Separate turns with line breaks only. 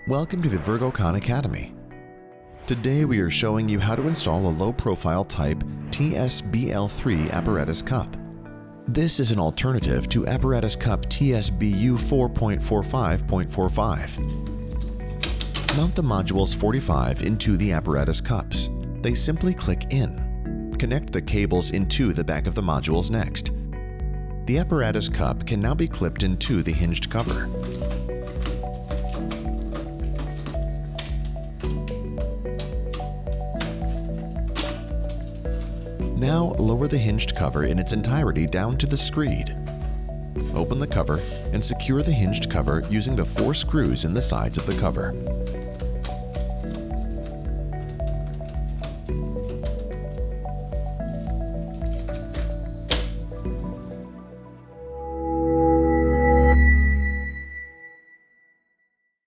Welcome to the Vergokan Academy. Today we are showing you how to install a low-profile type TSBL3 apparatus cup. This is an alternative to apparatus cup TSBU 4.45.45. Mount the modules 45 into the apparatus cups. They simply click in. Connect the cables into the back of the modules next. The apparatus cup can now be clipped into the hinged cover. Now lower the hinged cover in its entirety down to the screed. Open the cover and secure the hinged cover using the 4 screws in the sides of the cover.